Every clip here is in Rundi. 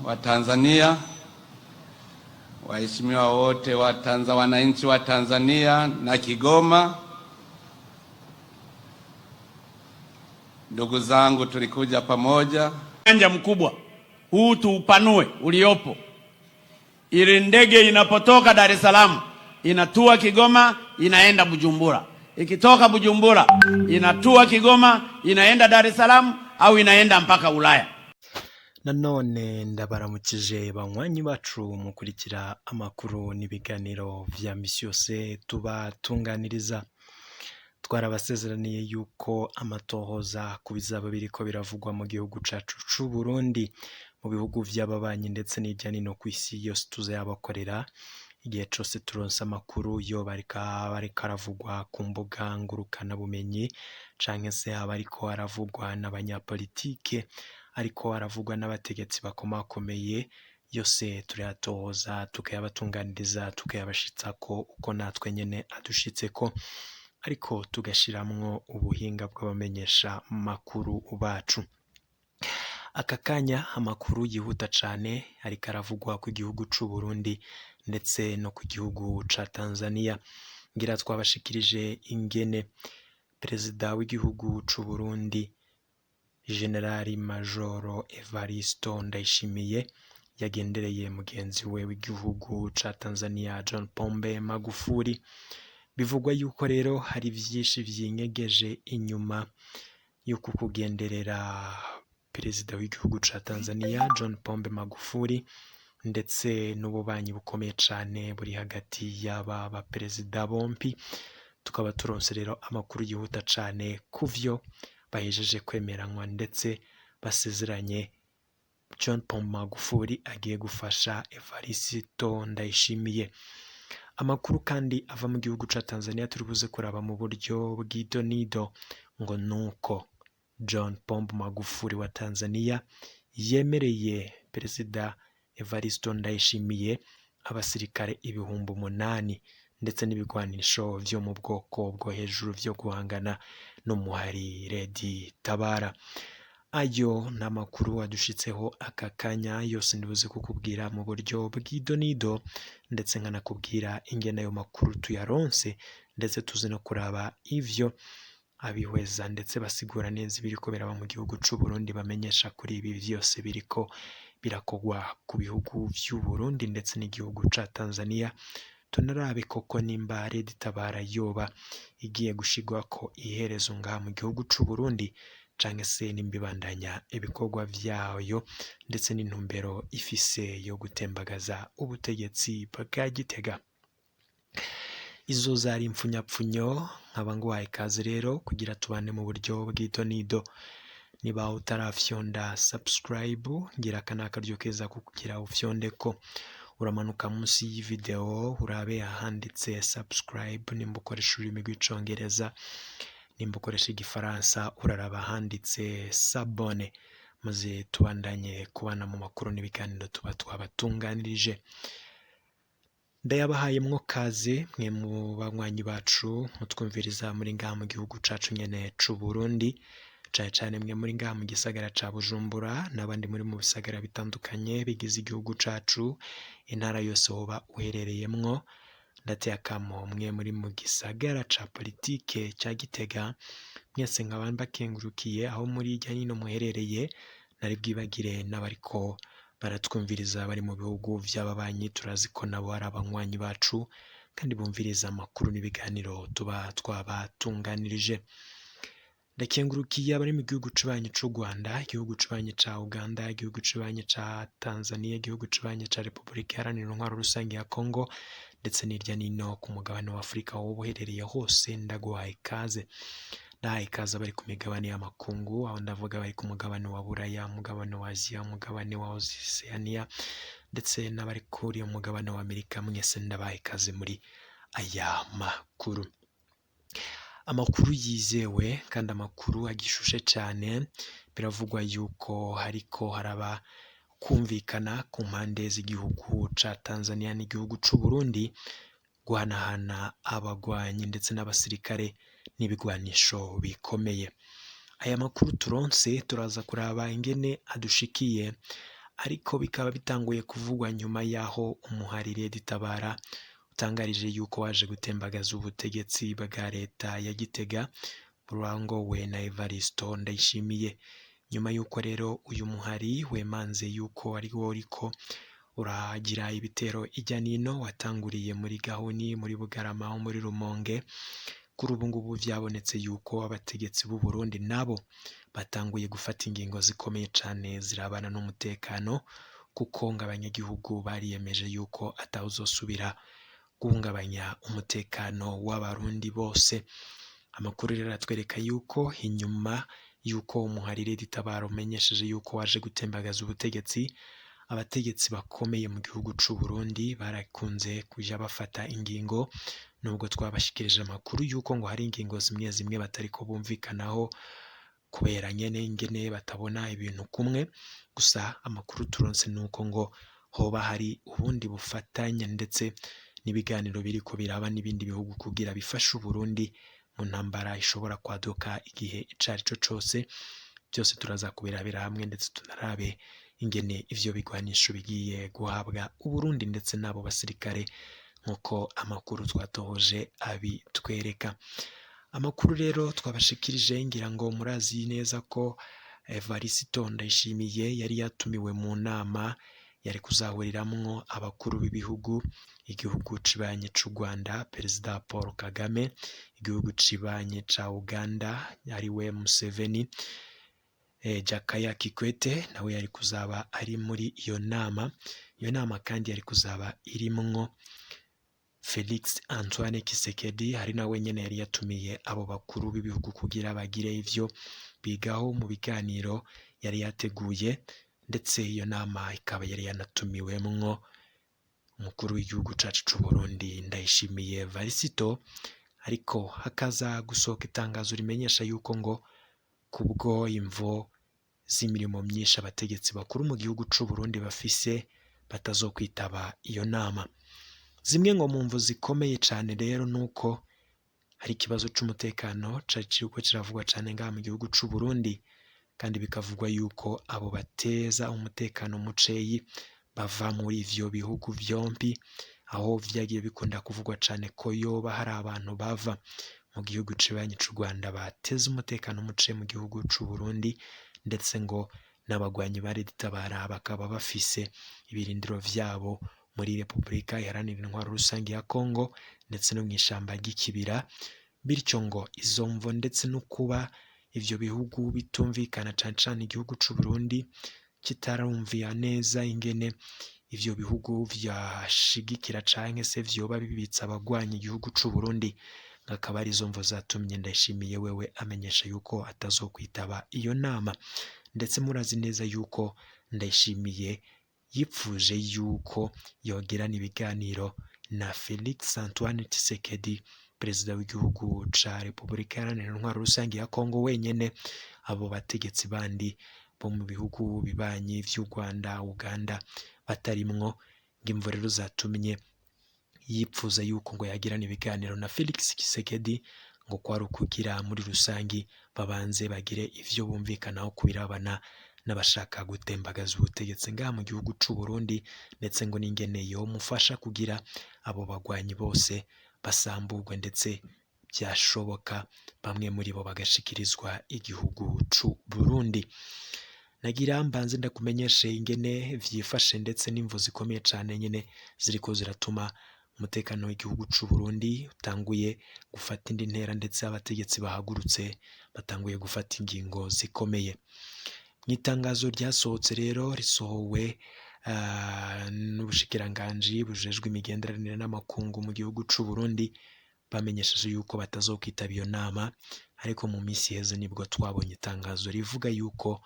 wa Tanzania, waheshimiwa wote wananchi wa Tanzania na Kigoma, ndugu zangu, tulikuja pamoja. Uwanja mkubwa huu tuupanue uliopo, ili ndege inapotoka Dar es Salaam inatua Kigoma inaenda Bujumbura, ikitoka Bujumbura inatua Kigoma inaenda Dar es Salaam au inaenda mpaka Ulaya. Nanone ndabaramukije banywanyi bacu mukurikira amakuru n'ibiganiro vya misi yose tubatunganiriza. Twarabasezeraniye yuko amatohoza kubizaba biriko biravugwa mu gihugu cacu c'u Burundi, mu bihugu vy'ababanyi ndetse n'ijyani no kwisi yose tuzayabakorera igihe cyose turonse amakuru yo bariko aravugwa ku mbuga ngurukana bumenyi, canke se abariko aravugwa n'abanyapolitike, ariko aravugwa n'abategetsi bakomakomeye, yose turayatohoza tukayabatunganiriza tukayabashitsako uko natwe nyene adushitseko, ariko tugashiramwo ubuhinga bw'abamenyesha makuru bacu. Aka kanya amakuru yihuta cane ariko aravugwa ku gihugu c'u Burundi ndetse no ku gihugu ca Tanzania. Ngira twabashikirije ingene Perezida w'igihugu c'u Burundi Generali Majoro Evariste NDAYISHIMIYE yagendereye mugenzi we w'igihugu ca Tanzania John Pombe Magufuli. Bivugwa yuko rero hari vyinshi vyinyegeje inyuma yuko kugenderera Perezida w'igihugu ca Tanzania John Pombe Magufuli, ndetse n'ububanyi bukomeye cane buri hagati y'aba baperezida bompi. Tukaba turonse rero amakuru yihuta cane kuvyo bahejeje kwemeranywa ndetse basezeranye John Pombe Magufuli agiye gufasha Evariste NDAYISHIMIYE. Amakuru kandi ava mu gihugu ca Tanzania turi buze kuraba mu buryo bw'idonido ngo nuko John Pombe Magufuli wa Tanzania yemereye Perezida Evariste NDAYISHIMIYE abasirikare 8,000 ndetse n'ibirwanisho vyo mu bwoko bwo hejuru vyo guhangana n'umuhari RED-TABARA. Ayo n'amakuru adushitseho aka kanya, yose ndibuze kukubwira mu buryo bw'idonido ndetse nkanakubwira ingene ayo makuru tuyaronse, ndetse tuzi no kuraba ivyo abihweza ndetse basigura neza ibiriko biraba mu gihugu c'u Burundi, bamenyesha kuri ibi vyose biriko birakogwa ku bihugu vy'u Burundi ndetse n'igihugu ca Tanzania. Tunarabe koko nimba RED-TABARA yoba igiye gushigwako iherezo ngaha mu gihugu c'u Burundi, canke se nimbibandanya ibikorwa vyayo ndetse n'intumbero ifise yo gutembagaza ubutegetsi bwa Gitega. Izo zari impfunyapfunyo, nkaba nguhaye ikaze rero kugira tubane mu buryo bw'idonido. Niba utarafyonda subscribe, ngira kanaka ryo keza kukugira ufyondeko, uramanuka munsi y'ivideo urabe ahanditse subscribe, nimba ukoresha ururimi rw'icongereza, nimba ukoresha igifaransa uraraba ahanditse s'abone, maze tubandanye kubana mu makuru n'ibiganiro tuba twabatunganirije. Ndayabahaye mwo kaze mwe mu banywanyi bacu mutwumviriza muri ngaha mu gihugu cacu nyene c'u Burundi, cane cane mwe muri ngaha mu gisagara ca Bujumbura n'abandi muri mu bisagara bitandukanye bigize igihugu cacu, intara yose woba uherereyemwo. Ndateye akamo mwe muri mu gisagara ca politike ca Gitega, mwese nkaba mbakengurukiye aho muri irya nino muherereye, nari bwibagire n'abariko baratwumviriza bari mu bihugu vy'ababanyi. Turazi ko nabo ari abanywanyi bacu kandi bumviriza amakuru n'ibiganiro tuba twabatunganirije. Ndakengurukiye abari mu gihugu c'ubanyi c'u Rwanda, igihugu c'ubanyi ca Uganda, igihugu c'ubanyi ca Tanzania, igihugu c'ubanyi ca Repubulika Iharanira Intwaro Rusange ya Congo, ndetse n'irya nino ku mugabane wa Afrika aho uherereye hose. Ndaguhaye ikaze. Ndahaye ikaze abari ku migabane y'amakungu, aho ndavuga bari ku mugabane wa Buraya, mugabane wa Aziya, mugabane wa Oceania, ndetse n'abari kuri umugabane wa Amerika. Mwese ndabahaye ikaze muri aya makuru. Amakuru yizewe kandi amakuru agishushe cyane. Biravugwa yuko hariko haraba kumvikana ku mpande z'igihugu ca Tanzania n'igihugu c'u Burundi guhanahana abagwanyi ndetse n'abasirikare n'ibirwanisho bikomeye. Aya makuru turonse turaza kuraba ingene adushikiye ariko bikaba bitanguye kuvugwa nyuma yaho umuhari RED-TABARA utangarije yuko waje gutembagaza ubutegetsi bwa leta ya Gitega burangowe na Evariste Ndayishimiye. Nyuma yuko rero uyu muhari wemanze yuko ari wo uriko uragira ibitero ijya nino, watanguriye muri Gahuni, muri Bugarama, muri Rumonge, kuri ubu ngubu byabonetse yuko abategetsi b'u Burundi nabo batanguye gufata ingingo zikomeye cyane zirabana n'umutekano, kuko ngo abanyagihugu bariyemeje yuko atawuzosubira guhungabanya umutekano w'abarundi bose. Amakuru rero atwereka yuko inyuma yuko umuhari RED-TABARA umenyesheje yuko waje gutembagaza ubutegetsi, abategetsi bakomeye mu gihugu c'u Burundi barakunze kuja bafata ingingo, nubwo twabashikirije amakuru yuko ngo hari ingingo zimwe zimwe batariko bumvikanaho kubera nyene ingene batabona ibintu kumwe. Gusa amakuru turonse nuko ngo hoba hari ubundi bufatanya ndetse n'ibiganiro biriko biraba n'ibindi bihugu kugira bifashe u Burundi mu ntambara ishobora kwaduka igihe icarico cose. Byose turaza kubirabira hamwe ndetse tunarabe ingene ivyo bigwanisho bigiye guhabwa u Burundi ndetse n'abo basirikare nkuko amakuru twatohoje abitwereka. Amakuru rero twabashikirije ngira ngo murazi neza ko Evariste Ndayishimiye yari yatumiwe mu nama yari kuzahuriramwo abakuru b'ibihugu, igihugu cibanye c'u Rwanda Perezida Paul Kagame, igihugu cibanye ca Uganda ariwe Museveni, Jakaya Kikwete nawe yari kuzaba ari muri iyo nama. Iyo nama kandi yari kuzaba irimwo Felix Antoine Tshisekedi, hari nawe nyene yari yatumiye abo bakuru b'ibihugu kugira bagire ivyo bigaho mu biganiro yari yateguye, ndetse iyo nama ikaba yari yanatumiwemwo umukuru w'igihugu cacu c'u Burundi Ndayishimiye Evariste. Ariko hakaza gusohoka itangazo rimenyesha yuko ngo kubwo imvo z'imirimo myinshi abategetsi bakuru mu gihugu c'u Burundi bafise batazokwitaba iyo nama. Zimwe ngo mu mvu zikomeye cyane rero nuko hari ikibazo c'umutekano cari kiriko kiravugwa cyane ngaha mu gihugu c'u Burundi, kandi bikavugwa yuko abo bateza umutekano muceyi bava muri ivyo bihugu vyombi, aho vyagiye bikunda kuvugwa cyane ko yoba hari abantu bava mu gihugu cibanye c'u Rwanda bateza umutekano muce mu gihugu c'u Burundi, ndetse ngo n'abagwanyi ba RED-TABARA bakaba bafise ibirindiro vyabo muri Repubulika Iharanira Intwaro Rusange ya Kongo ndetse no mw'ishamba ry'ikibira. Bityo ngo izo mvo ndetse no kuba ivyo bihugu bitumvikana cane cane igihugu c'u Burundi kitarumviya neza ingene ivyo bihugu vyashigikira canke se vyoba bibitsa abagwanya igihugu c'u Burundi, akaba ari izo mvo zatumye Ndayishimiye wewe amenyesha yuko atazokwitaba iyo nama. Ndetse murazi neza yuko Ndayishimiye yipfuje yuko yogirana ibiganiro na Felix Antoine Tshisekedi, perezida w'igihugu ca Repubulika Iharanira Intwaro Rusange ya Kongo wenyene. Abo bategetsi bandi bo mu bihugu bibanyi vy'u Rwanda, Uganda batarimwo, ngimvo rero zatumye yipfuza yuko ngo yagirana ibiganiro na Felix Tshisekedi, ngo kwari ukugira muri rusangi babanze bagire ivyo bumvikanaho kubirabana n'abashaka gutembagaza ubutegetsi ngaha mu gihugu c'u Burundi, ndetse ngo n'ingene yo mufasha kugira abo bagwanyi bose basamburwe, ndetse byashoboka bamwe muri bo bagashikirizwa igihugu c'u Burundi. Nagira mbanze ndakumenyeshe ingene vyifashe ndetse n'imvo zikomeye cane nyene ziriko ziratuma umutekano w'igihugu c'u Burundi utanguye gufata indi ntera, ndetse abategetsi bahagurutse batanguye gufata ingingo zikomeye. N'itangazo ryasohotse rero risohowe n'ubushikiranganji bujejwe imigenderanire n'amakungu mu gihugu c'u Burundi, bamenyesheje yuko batazokwitaba iyo nama. Ariko mu minsi heze nibwo twabonye itangazo rivuga yuko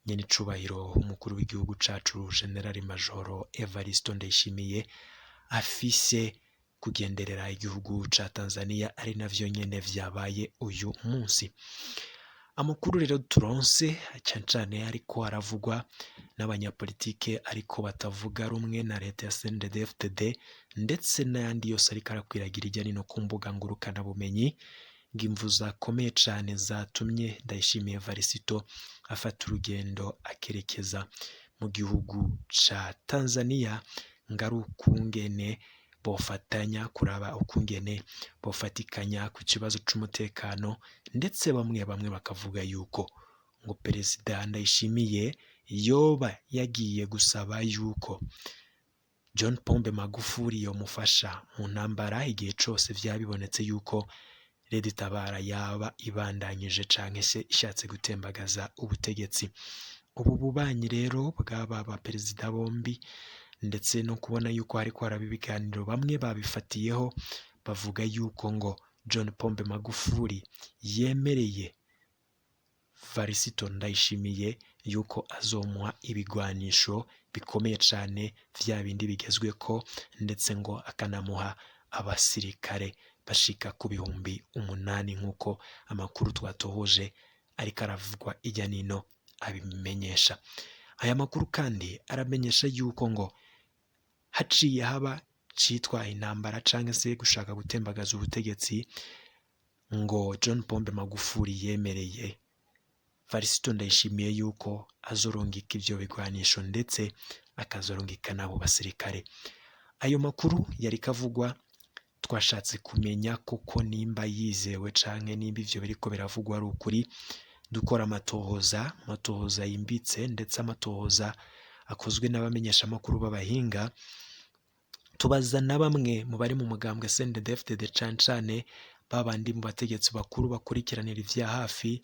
nyene icubahiro umukuru w'igihugu cacu General Major Evariste Ndayishimiye afise kugenderera igihugu ca Tanzania, ari navyo nyene vyabaye uyu munsi. Amakuru rero turonse cane ariko aravugwa n'abanyapolitike ariko batavuga rumwe na leta ya CNDD-FDD, ndetse n'ayandi yose ariko arakwiragira ijya nino ku mbuga ngurukana bumenyi, ngimvu zakomeye cane zatumye Ndayishimiye Evariste afata urugendo akerekeza mu gihugu ca Tanzania ngari ukungene bofatanya kuraba ukungene bofatikanya ku kibazo c'umutekano, ndetse bamwe bakavuga yuko ngo Perezida Ndayishimiye yoba yagiye gusaba yuko John Pombe Magufuli yomufasha mu ntambara igihe cose vyabibonetse yuko RED-TABARA yaba ibandanyije canke se ishatse gutembagaza ubutegetsi. Ubu bubanyi rero bw'aba ba perezida bombi, ndetse no kubona yuko hariko haraba ibiganiro, bamwe babifatiyeho bavuga yuko ngo John Pombe Magufuli yemereye Perezida Ndayishimiye yuko azomuha ibirwanisho bikomeye cane vya bindi bigezweko, ndetse ngo akanamuha abasirikare bashika ku 8,000 nk'uko amakuru twatohoje ariko aravugwa ijya nino abimenyesha. Aya makuru kandi aramenyesha yuko ngo haciye haba citwa intambara canke se gushaka gutembagaza ubutegetsi, ngo John Pombe Magufuli yemereye Perezida Ndayishimiye yuko azorungika ivyo bigwanisho ndetse akazorungika nabo basirikare. Ayo makuru yari kavugwa, twashatse kumenya koko nimba yizewe canke nimba ivyo biriko biravugwa ari ukuri. Dukora amatohoza yimbitse, ndetse amatohoza akozwe n'abamenyesha amakuru b'abahinga, tubaza na bamwe mu bari mu mugambwe CNDD-FDD cane babandi mu bategetsi bakuru bakurikiranira ivya hafi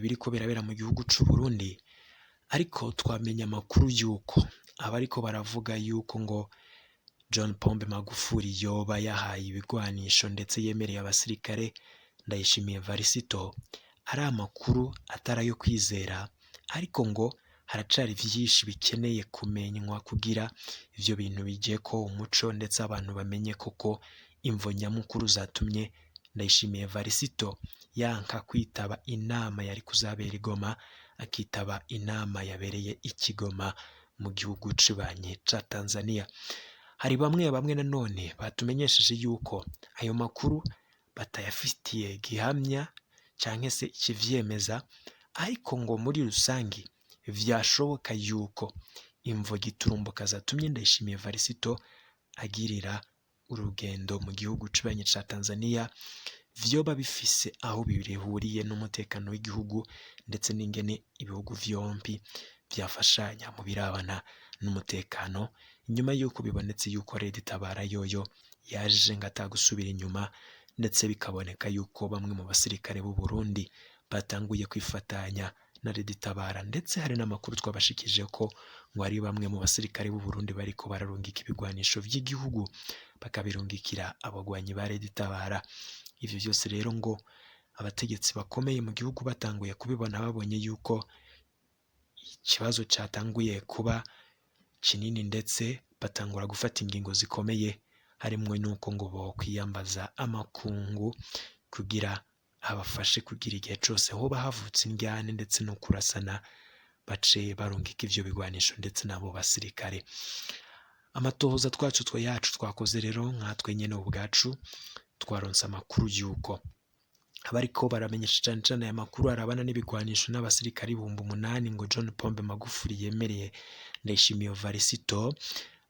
biriko birabera mu gihugu c'u Burundi. Ariko twamenya amakuru yuko abariko baravuga yuko ngo John Pombe Magufuli yoba yahaye ibigwanisho ndetse yemereye abasirikare Ndayishimiye Varisito ari amakuru atarayo kwizera, ariko ngo haracari vyinshi bikeneye kumenywa kugira ivyo bintu bijeko umuco, ndetse abantu bamenye koko imvo nyamukuru zatumye Ndayishimiye Varisito yanka kwitaba inama yari kuzabera Igoma, akitaba inama yabereye ikigoma mu gihugu c'ibanye ca Tanzania. Hari bamwe nanone batumenyesheje yuko ayo makuru batayafitiye gihamya canke se ikivyemeza, ariko ngo muri rusangi vyashoboka yuko imvo giturumbuka zatumye Ndayishimiye Varisito agirira urugendo mu gihugu c'ibanye ca Tanzania vyoba bifise aho bihuriye n'umutekano w'igihugu, ndetse n'ingene ibihugu vyompi vyafashanya mu birabana n'umutekano, inyuma yuko bibonetse yuko RED-TABARA yoyo yaje ngata gusubira inyuma, ndetse bikaboneka yuko bamwe mu basirikare b'u Burundi batanguye kwifatanya na RED-TABARA, ndetse hari n'amakuru twabashikije ko ngo ari bamwe mu basirikare b'u Burundi bariko bararungika ibigwanisho vy'igihugu bakabirungikira abagwanyi ba RED-TABARA. Ivyo byose rero ngo abategetsi bakomeye mu gihugu batanguye kubibona, babonye yuko ikibazo cyatanguye kuba kinini, ndetse batangura gufata ingingo zikomeye, harimwe nuko ngo bokwiyambaza amakungu kugira abafashe kugira igihe cose hoba havutse indyane ndetse no kurasana bace barungika ivyo bigwanisho ndetse nabo basirikare. Amatohoza yacu twakoze rero nkatwe nyene ubwacu twaronse amakuru yuko abariko baramenyesha cane aya makuru arabana n'ibigwanisho n'abasirikari 8,000 ngo John Pombe Magufuli yemereye Ndayishimiye Varisito,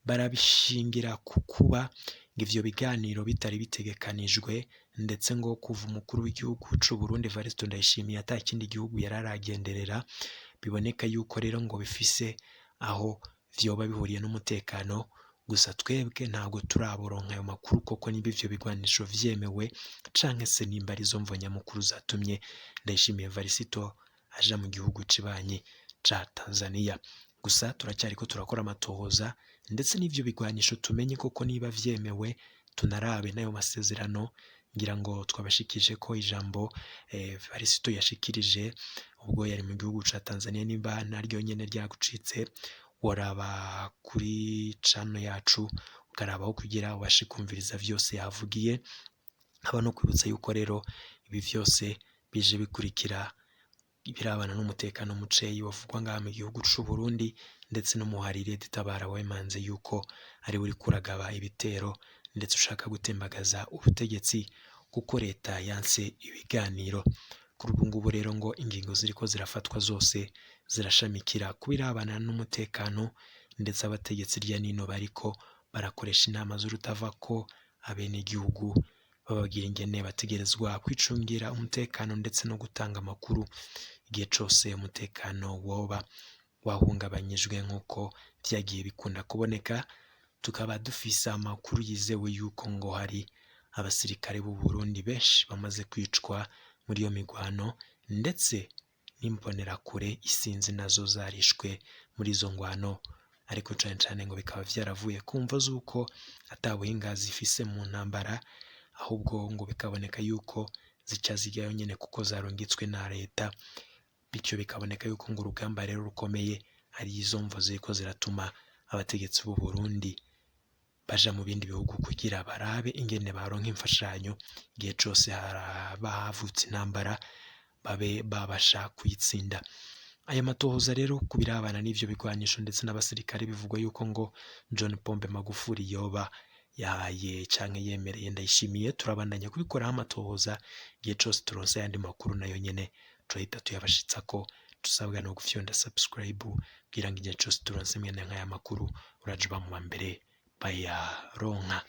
barabishingira kukuba ivyo biganiro bitari bitegekanijwe, ndetse ngo kuva umukuru w'igihugu c'u Burundi Varisito Ndayishimiye atakindi gihugu yararagenderera, biboneka yuko rero ngo bifise aho vyoba bihuriye n'umutekano. Gusa twebwe ntago turaboronka ayo makuru koko niba ivyo bigwanisho vyemewe canke se nimba ari zo mvo nyamukuru zatumye Ndayishimiye Varisito aja mu gihugu c'ibanye ca Tanzania. Gusa turacyariko turakora amatohoza, ndetse n'ivyo bigwanisho tumenye koko niba vyemewe, tunarabe n'ayo masezerano. Ngira ngo twabashikije ko ijambo Varisito yashikirije ubwo yari mu gihugu ca Tanzania, nimba naryo nyene ryagucitse waraba kuri channel yacu ukarabaho kugira ubashe kumviriza vyose yavugiye. Haba no kwibutsa yuko rero ibi vyose bije bikurikira ibirabana n'umutekano muceyi wavugwa ngaha mu gihugu c'u Burundi, ndetse no muhari RED-TABARA wemanze yuko ari uri kuragaba ibitero ndetse ushaka gutembagaza ubutegetsi kuko leta yanse ibiganiro. kuri ubu ngubu rero ngo ingingo ziriko zirafatwa zose zirashamikira kubirabana n'umutekano, ndetse abategetsi rya nino bariko barakoresha inama z'urutava ko abenegihugu bababwira ingene bategerezwa kwicungira umutekano ndetse no gutanga amakuru igihe cose umutekano woba wahungabanyijwe nk'uko vyagiye bikunda kuboneka. Tukaba dufise amakuru yizewe yuko ngo hari abasirikare b'u Burundi benshi bamaze kwicwa muri iyo migwano, ndetse n'imbonerakure isinzi nazo zarishwe muri izo ngwano, ariko cane cane ngo bikaba vyaravuye kumva z'uko atabuhinga zifise mu ntambara, ahubwo ngo bikaboneka yuko zica zijyayo nyene kuko zarungitswe na leta, bityo bikaboneka yuko ngo urugamba rero rukomeye ari izo mvo ziriko ziratuma abategetsi b'u Burundi baja mu bindi bihugu kugira barabe ingene baronka imfashanyo igihe cose havutse intambara babe babasha kuyitsinda. Aya matohoza rero kubirabana n'ivyo bigwanisho ndetse n'abasirikare bivugwa yuko ngo John Pombe Magufuli yoba yahaye canke yemereye Ndayishimiye, turabandanya kubikoraho amatohoza igihe cose turonse ayandi makuru nayo nyene turahita tuyabashitsako. Tusabwa no gufyonda subscribe kugira ngo igihe cose turonse mwene nk'aya makuru uraje uba mu mbere bayaronka.